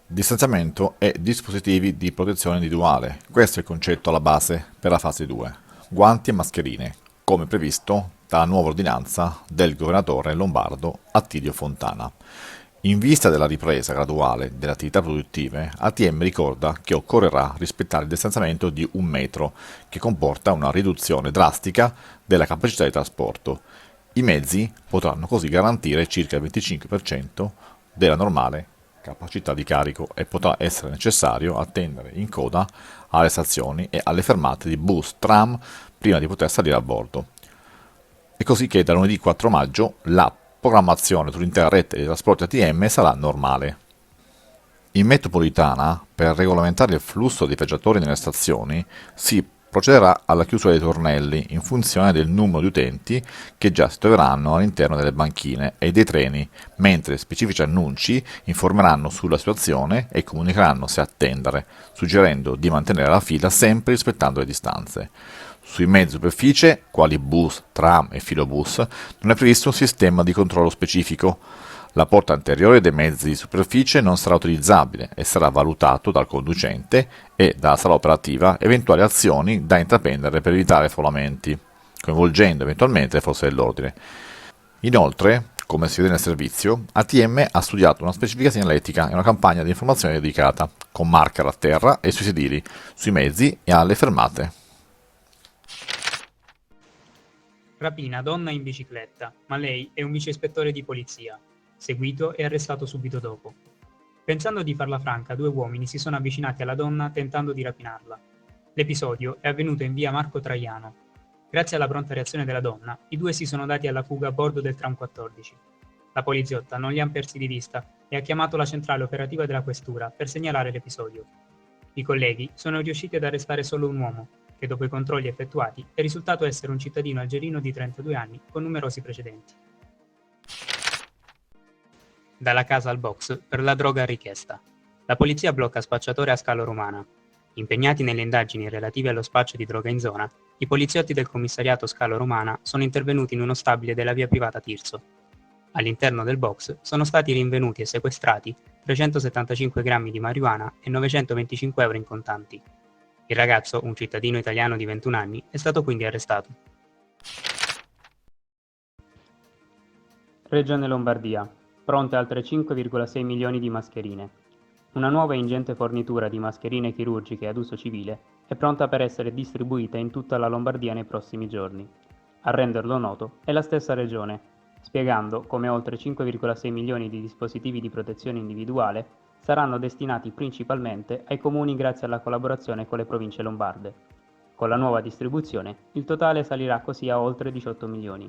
Distanziamento e dispositivi di protezione individuale. Questo è il concetto alla base per la fase 2. Guanti e mascherine, come previsto dalla nuova ordinanza del governatore lombardo Attilio Fontana. In vista della ripresa graduale delle attività produttive, ATM ricorda che occorrerà rispettare il distanziamento di 1 metro, che comporta una riduzione drastica della capacità di trasporto. I mezzi potranno così garantire circa il 25% della normale capacità di carico e potrà essere necessario attendere in coda alle stazioni e alle fermate di bus, tram prima di poter salire a bordo. È così che da lunedì 4 maggio la programmazione sull'intera rete dei trasporti ATM sarà normale. In metropolitana, per regolamentare il flusso dei viaggiatori nelle stazioni, si procederà alla chiusura dei tornelli in funzione del numero di utenti che già si troveranno all'interno delle banchine e dei treni, mentre specifici annunci informeranno sulla situazione e comunicheranno se attendere, suggerendo di mantenere la fila sempre rispettando le distanze. Sui mezzi superficie, quali bus, tram e filobus, non è previsto un sistema di controllo specifico. La porta anteriore dei mezzi di superficie non sarà utilizzabile e sarà valutato dal conducente e dalla sala operativa eventuali azioni da intraprendere per evitare affollamenti, coinvolgendo eventualmente le forze dell'ordine. Inoltre, come si vede nel servizio, ATM ha studiato una specifica segnaletica e una campagna di informazione dedicata, con marker a terra e sui sedili, sui mezzi e alle fermate. Rapina donna in bicicletta, ma lei è un vice ispettore di polizia, seguito e arrestato subito dopo. Pensando di farla franca, due uomini si sono avvicinati alla donna tentando di rapinarla. L'episodio è avvenuto in via Marco Traiano. Grazie alla pronta reazione della donna, i due si sono dati alla fuga a bordo del tram 14. La poliziotta non li ha persi di vista e ha chiamato la centrale operativa della questura per segnalare l'episodio. I colleghi sono riusciti ad arrestare solo un uomo, che dopo i controlli effettuati è risultato essere un cittadino algerino di 32 anni con numerosi precedenti. Dalla casa al box per la droga a richiesta. La polizia blocca spacciatore a Scalo Romana. Impegnati nelle indagini relative allo spaccio di droga in zona, i poliziotti del commissariato Scalo Romana sono intervenuti in uno stabile della via privata Tirso. All'interno del box sono stati rinvenuti e sequestrati 375 grammi di marijuana e 925 euro in contanti. Il ragazzo, un cittadino italiano di 21 anni, è stato quindi arrestato. Regione Lombardia. Pronte altre 5,6 milioni di mascherine. Una nuova e ingente fornitura di mascherine chirurgiche ad uso civile è pronta per essere distribuita in tutta la Lombardia nei prossimi giorni. A renderlo noto è la stessa regione, spiegando come oltre 5,6 milioni di dispositivi di protezione individuale saranno destinati principalmente ai comuni grazie alla collaborazione con le province lombarde. Con la nuova distribuzione, il totale salirà così a oltre 18 milioni.